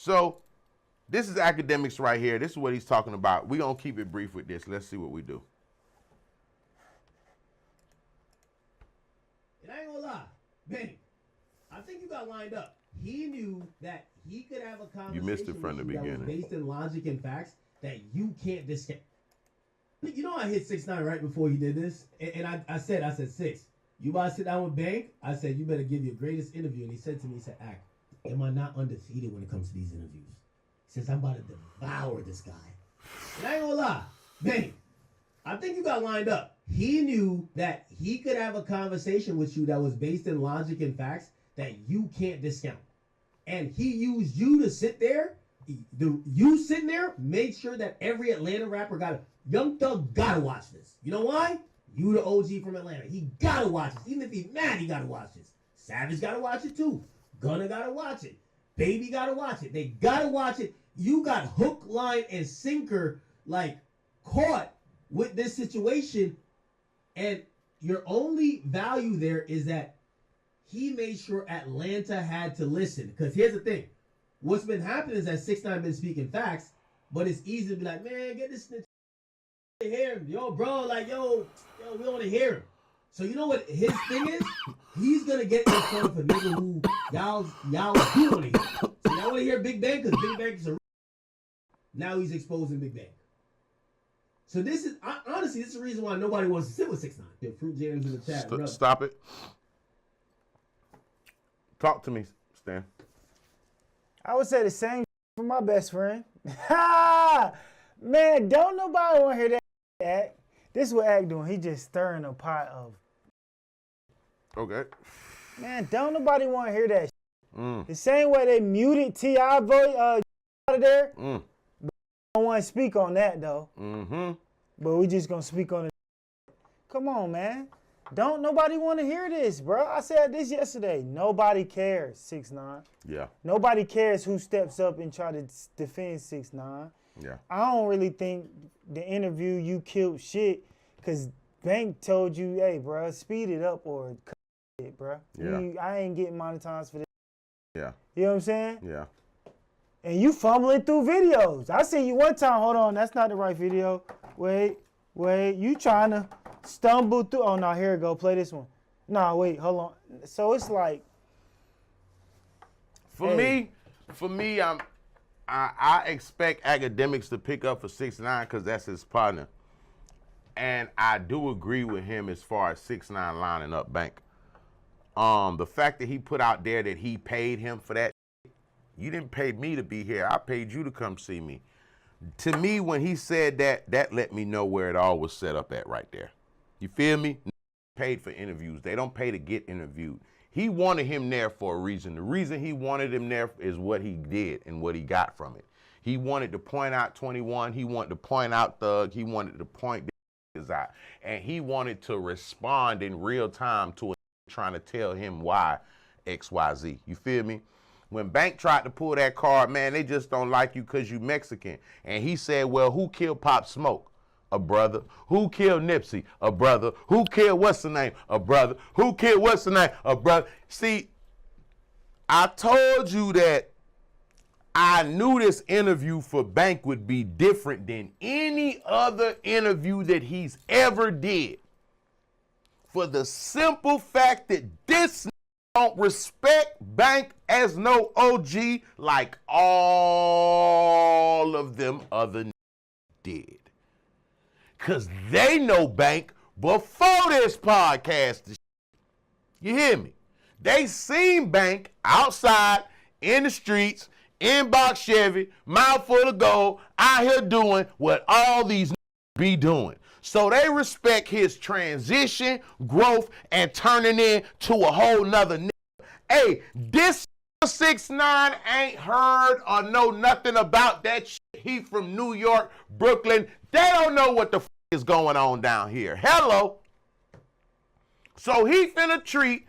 So this is academics right here. This is what he's talking about. We're going to keep it brief with this. Let's see what we do. And I ain't gonna lie, man, I think you got lined up. He knew that he could have a conversation You missed it from the beginning. that was based in logic and facts that you can't discount. You know I hit 6ix9ine right before he did this, and I said, Six, you about to sit down with Bank? I said, you better give your greatest interview. And he said to me, he said, Act, am I not undefeated when it comes to these interviews? He says, I'm about to devour this guy. And I ain't gonna lie, Bank, I think you got lined up. He knew that he could have a conversation with you that was based in logic and facts that you can't discount. And he used you to sit there. You sitting there made sure that every Atlanta rapper got it. Young Thug gotta watch this. You know why? You the OG from Atlanta. He gotta watch this. Even if he's mad, he gotta watch this. Savage gotta watch it too. Gunna gotta watch it. Baby gotta watch it. They gotta watch it. You got hook, line, and sinker like caught with this situation. And your only value there is that he made sure Atlanta had to listen. Because here's the thing. What's been happening is that 6ix9ine been speaking facts, but it's easy to be like, man, get this snitch to hear him. Yo, bro, like, yo, we want to hear him. So you know what his thing is? He's going to get in front of a nigga who y'all do want to hear. So y'all want to hear Big Bang? Because Big Bang is a... Now he's exposing Big Bang. So this is, honestly, this is the reason why nobody wants to sit with 6ix9ine. The Fruit Jams in the chat. Stop it. Talk to me, Stan. I would say the same for my best friend. Man, don't nobody want to hear that Act. This is what Act doing. He just stirring a pot of. Okay. Man, don't nobody want to hear that. The same way they muted T.I. voice out of there. I don't want to speak on that though. But we just gonna speak on it. Come on, man. Don't nobody want to hear this, bro. I said this yesterday. Nobody cares, 6ix9ine. Yeah. Nobody cares who steps up and try to defend 6ix9ine. Yeah. I don't really think the interview you killed shit because Bank told you, hey, bro, speed it up or cut it, bro. Yeah. I ain't getting monetized for this. Yeah. You know what I'm saying? Yeah. And you fumbling through videos. I seen you one time. Hold on, that's not the right video. Wait. You trying to stumble through. Oh, no, here we go. Play this one. No, wait, hold on. So it's like. For me, I expect academics to pick up for 6ix9ine because that's his partner. And I do agree with him as far as 6ix9ine lining up Bank. The fact that he put out there that he paid him for that, you didn't pay me to be here. I paid you to come see me. To me, when he said that, that let me know where it all was set up at right there. You feel me? Paid for interviews. They don't pay to get interviewed. He wanted him there for a reason. The reason he wanted him there is what he did and what he got from it. He wanted to point out 21. He wanted to point out Thug. He wanted to point this out. And he wanted to respond in real time to trying to tell him why XYZ. You feel me? When Bank tried to pull that card, man, they just don't like you because you Mexican. And he said, well, who killed Pop Smoke? A brother. Who killed Nipsey? A brother. Who killed what's the name? A brother. Who killed what's the name? A brother. See, I told you that I knew this interview for Bank would be different than any other interview that he's ever did. For the simple fact that this don't respect Bank as no OG like all of them other did. Because they know Bank before this podcast. You hear me? They seen Bank outside, in the streets, inbox Chevy, mouthful of gold, out here doing what all these be doing. So they respect his transition, growth, and turning into a whole nother nigga. Hey, this 6ix9ine ain't heard or know nothing about that shit. He from New York, Brooklyn. They don't know what the f is going on down here. Hello. So he finna treat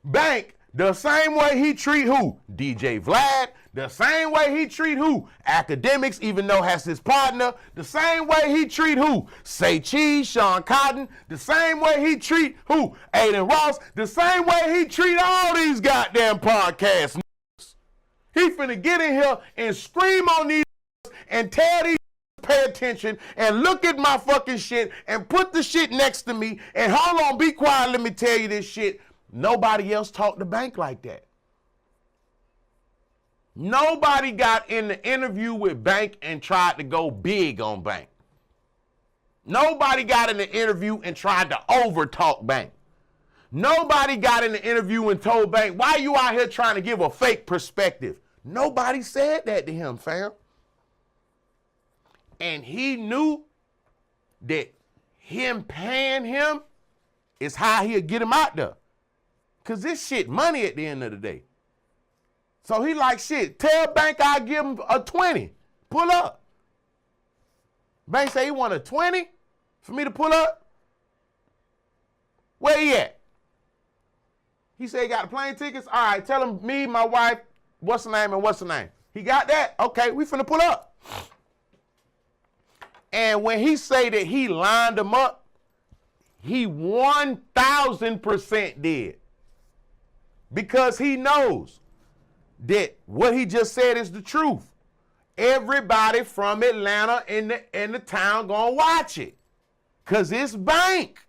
Bank the same way he treat who? DJ Vlad. The same way he treat who? Academics, even though has his partner. The same way he treat who? Say Cheese, Sean Cotton. The same way he treat who? Aiden Ross. The same way he treat all these goddamn podcasts. He finna get in here and scream on these and tell these pay attention and look at my fucking shit and put the shit next to me and hold on, be quiet, let me tell you this shit. Nobody else talked to Bank like that. Nobody got in the interview with Bank and tried to go big on Bank. Nobody got in the interview and tried to overtalk Bank. Nobody got in the interview and told Bank, why you out here trying to give a fake perspective? Nobody said that to him, fam. And he knew that him paying him is how he'll get him out there. Because this shit money at the end of the day. So he like, shit, tell Bank I'll give him a 20. Pull up. Bank say he want a 20 for me to pull up? Where he at? He said he got the plane tickets. All right, tell him me, my wife, what's the name and what's the name. He got that? Okay, we finna pull up. And when he say that he lined him up, he 1,000% did. Because he knows that what he just said is the truth. Everybody from Atlanta in the town gonna watch it. Cause it's Bank.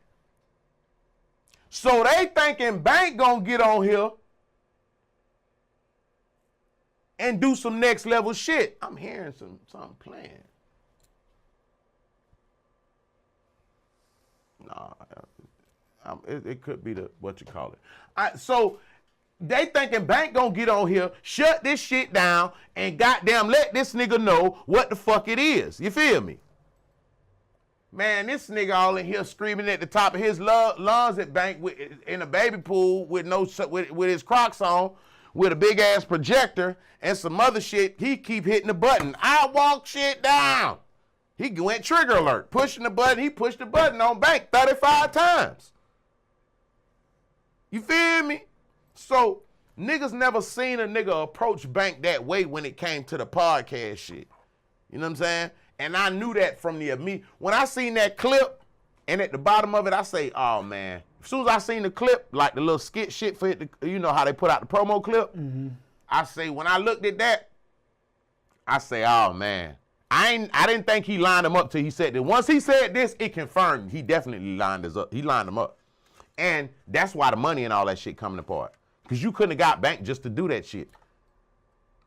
So they thinking Bank gonna get on here and do some next level shit. I'm hearing something playing. No, it could be what you call it. So they thinking Bank gonna get on here, shut this shit down, and goddamn let this nigga know what the fuck it is. You feel me? Man, this nigga all in here screaming at the top of his lungs at Bank in a baby pool with his Crocs on, with a big ass projector and some other shit. He keep hitting the button. I walk shit down. He went trigger alert, pushing the button. He pushed the button on Bank 35 times. You feel me? So niggas never seen a nigga approach Bank that way when it came to the podcast shit. You know what I'm saying? And I knew that from the immediate. When I seen that clip, and at the bottom of it, I say, oh man. As soon as I seen the clip, like the little skit shit for it, you know how they put out the promo clip? Mm-hmm. I say, when I looked at that, I say, oh man. I didn't think he lined him up till he said that. Once he said this, it confirmed he definitely lined us up. He lined him up. And that's why the money and all that shit coming apart. Because you couldn't have got Bank just to do that shit.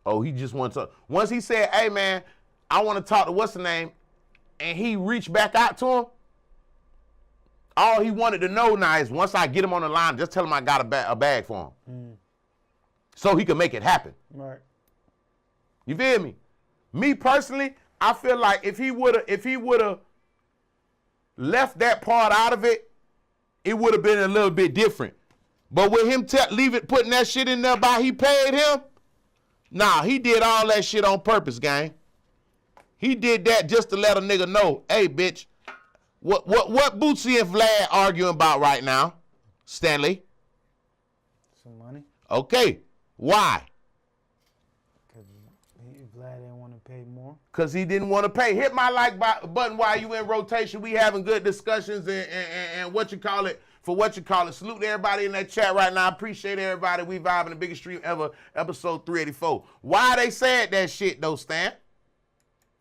Oh, he just wanted to. Once he said, hey man, I want to talk to what's the name, and he reached back out to him, all he wanted to know now is once I get him on the line, just tell him I got a bag for him. So he could make it happen. Right. You feel me? Me personally, I feel like if he would have left that part out of it, it would have been a little bit different. But with him putting that shit in there by he paid him, nah, he did all that shit on purpose, gang. He did that just to let a nigga know, hey, bitch, what Bootsy and Vlad arguing about right now, Stanley? Some money. Okay, why? Because Vlad didn't want to pay more. Because he didn't want to pay. Hit my like button while you in rotation. We having good discussions and what you call it, for what you call it. Salute to everybody in that chat right now. Appreciate everybody. We vibing the biggest stream ever, episode 384. Why they said that shit though, Stan?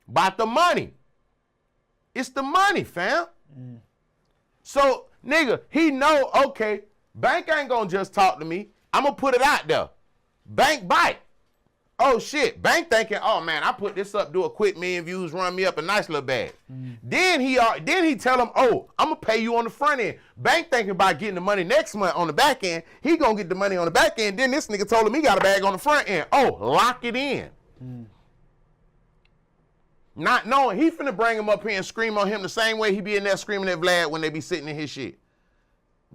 About the money. It's the money, fam. So, nigga, he know, okay, Bank ain't gonna just talk to me. I'm gonna put it out there. Bank bite. Oh shit, Bank thinking, oh man, I put this up, do a quick million views, run me up a nice little bag. Then he tell him, oh, I'm gonna pay you on the front end. Bank thinking about getting the money next month on the back end. He gonna get the money on the back end. Then this nigga told him he got a bag on the front end. Oh, lock it in. Not knowing he finna bring him up here and scream on him the same way he be in there screaming at Vlad when they be sitting in his shit.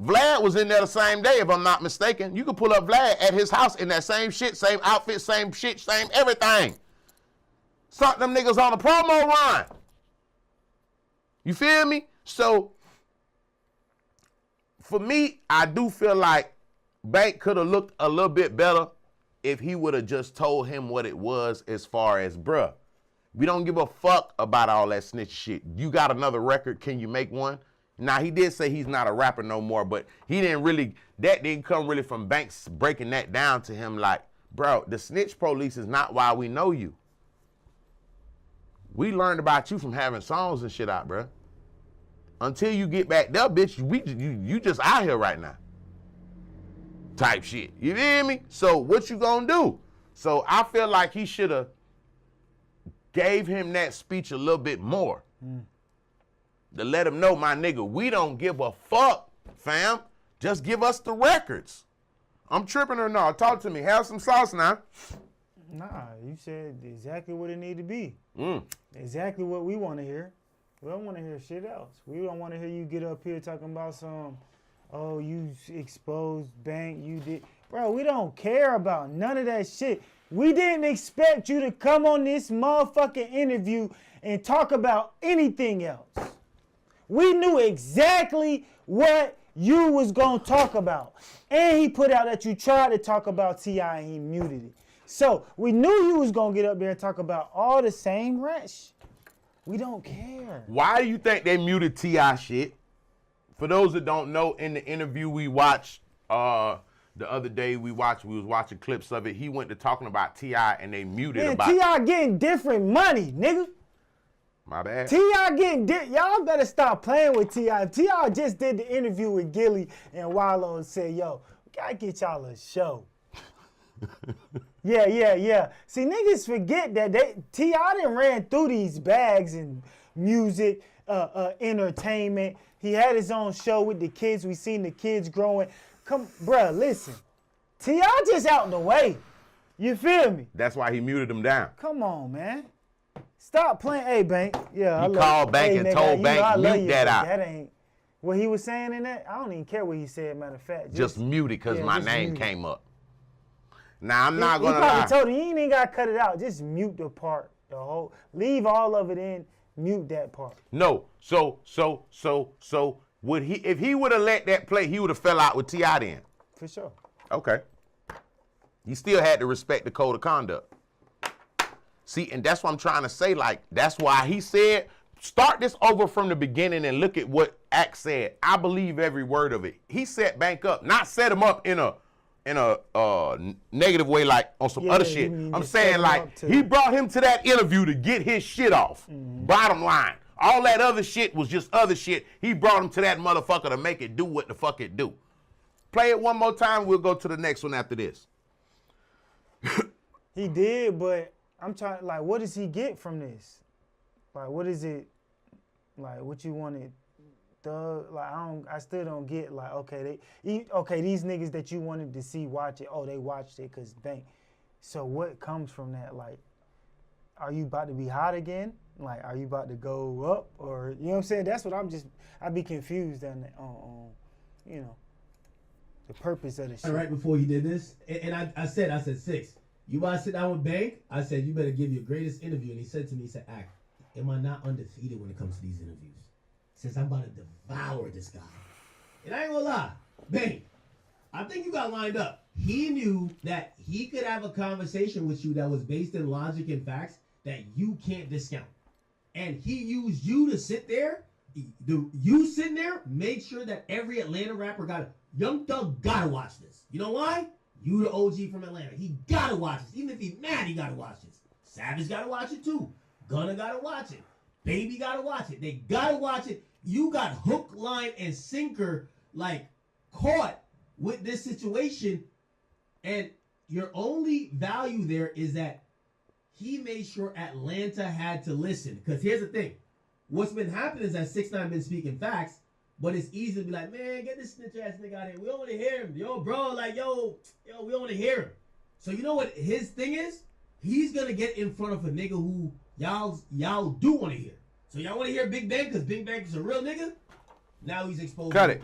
Vlad was in there the same day, if I'm not mistaken. You could pull up Vlad at his house in that same shit, same outfit, same shit, same everything. Some of them niggas on a promo run. You feel me? So, for me, I do feel like Bank could have looked a little bit better if he would have just told him what it was as far as, bruh, we don't give a fuck about all that snitch shit. You got another record, can you make one? Now, he did say he's not a rapper no more, but he didn't really, that didn't come really from Banks breaking that down to him like, Bro, the snitch police is not why we know you. We learned about you from having songs and shit out, bro. Until you get back there, bitch, you just out here right now. Type shit. You feel me? So what you gonna do? So I feel like he should have gave him that speech a little bit more. To let him know, my nigga, we don't give a fuck, fam. Just give us the records. I'm tripping or not? Talk to me. Have some sauce now. Nah, you said exactly what it need to be. Exactly what we want to hear. We don't want to hear shit else. We don't want to hear you get up here talking about some, oh, you exposed bank, you did. Bro, we don't care about none of that shit. We didn't expect you to come on this motherfucking interview and talk about anything else. We knew exactly what you was gonna talk about. And he put out that you tried to talk about T.I. and he muted it. So we knew you was gonna get up there and talk about all the same rash. We don't care. Why do you think they muted T.I. shit? For those that don't know, in the interview we watched the other day, we was watching clips of it. He went to talking about T.I. and they muted Man, about T.I. getting different money, nigga. My bad. T.I. getting y'all better stop playing with T.I. T.I. just did the interview with Gilly and Wallow and said, yo, we gotta get y'all a show. Yeah. See, niggas forget that T.I. done ran through these bags and music, entertainment. He had his own show with the kids. We seen the kids growing. Come, bruh, listen. T.I. just out the way. You feel me? That's why he muted him down. Come on, man. Stop playing. Hey, Bank. Yeah, He called Bank and told Bank, mute that out. That ain't what he was saying in that. I don't even care what he said, matter of fact. Just mute it because my name came up. Now, I'm not He going to lie. probably told him, you ain't even got to cut it out. Just mute the part, the whole. Leave all of it in, mute that part. No. So, would he, if he would have let that play, he would have fell out with T.I. then? For sure. Okay. You still had to respect the code of conduct. See, and that's what I'm trying to say. Like, that's why he said, start this over from the beginning and look at what Act said. I believe every word of it. He set Bank up, not set him up in a negative way, like on some other shit. I'm saying, like, he brought him to that interview to get his shit off. Bottom line. All that other shit was just other shit. He brought him to that motherfucker to make it do what the fuck it do. Play it one more time. We'll go to the next one after this. He did, but I'm trying, like, what does he get from this? Like, what is it, like, what you wanted, like, I still don't get, like, okay, these niggas that you wanted to see watch it, oh, they watched it because Bank. So what comes from that? Like, are you about to be hot again? Like, are you about to go up? Or, you know what I'm saying? That's what I'd be confused on, you know, the purpose of the shit. Right before he did this, and I said, 6, you about to sit down with Bank? I said, you better give your greatest interview. And he said to me, he said, Act, am I not undefeated when it comes to these interviews? He says, I'm about to devour this guy. And I ain't gonna lie, Bank, I think you got lined up. He knew that he could have a conversation with you that was based in logic and facts that you can't discount. And he used you to sit there. You sitting there, made sure that every Atlanta rapper got it. Young Thug gotta watch this. You know why? You the OG from Atlanta. He gotta watch this. Even if he's mad, he gotta watch this. Savage gotta watch it too. Gunna gotta watch it. Baby gotta watch it. They gotta watch it. You got hook, line, and sinker, like, caught with this situation. And your only value there is that he made sure Atlanta had to listen. Because here's the thing. What's been happening is that 6ix9ine been speaking facts, but it's easy to be like, man, get this snitch ass nigga out of here. We don't want to hear him. Yo, bro, like, yo, we don't want to hear him. So you know what his thing is? He's going to get in front of a nigga who y'all do want to hear. So y'all want to hear Big Bang because Big Bang is a real nigga? Now he's exposed Cut Big it.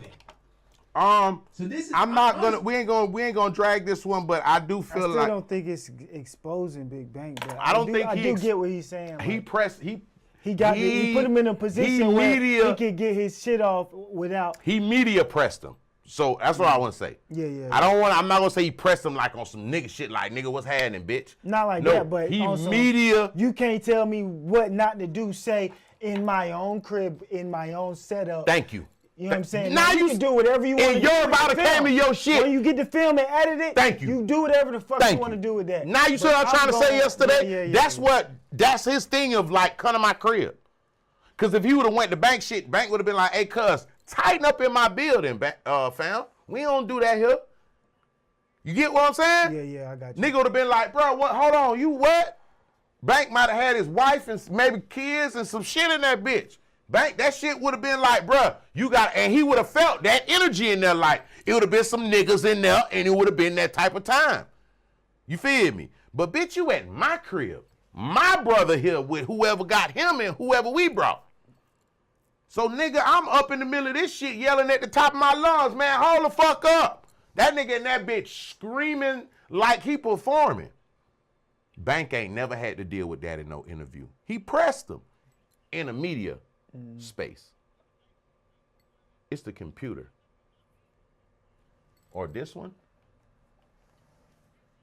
Bang. So this is we ain't gonna drag this one, but I do feel like I don't think it's exposing Big Bang. But I do get what he's saying. He Like, he put him in a position where he could get his shit off without. He media pressed him. So that's what I want to say. Yeah. I'm not gonna say he pressed him like on some nigga shit, like nigga, what's happening, bitch? Not like that, but he also, media. You can't tell me what not to do. Say in my own crib, in my own setup. Thank you. You know what I'm saying? Now you can do whatever you want to do. And you're about to came in your shit. When you get the film and edit it, Thank you. You do whatever the fuck you want to do with that. Now you see what I'm trying to say yesterday? Yeah. That's his thing of like, come to my crib. Because if he would have went to bank shit, bank would have been like, hey, cuz, tighten up in my building, fam. We don't do that here. You get what I'm saying? Yeah, I got you. Nigga would have been like, bro, what? Hold on, you what? Bank might have had his wife and maybe kids and some shit in that bitch. Bank, that shit would have been like, bruh, and he would have felt that energy in there, like, it would have been some niggas in there, and it would have been that type of time. You feel me? But bitch, you at my crib. My brother here with whoever got him and whoever we brought. So, nigga, I'm up in the middle of this shit yelling at the top of my lungs, man, hold the fuck up. That nigga and that bitch screaming like he performing. Bank ain't never had to deal with that in no interview. He pressed them in a media space. It's the computer. Or this one.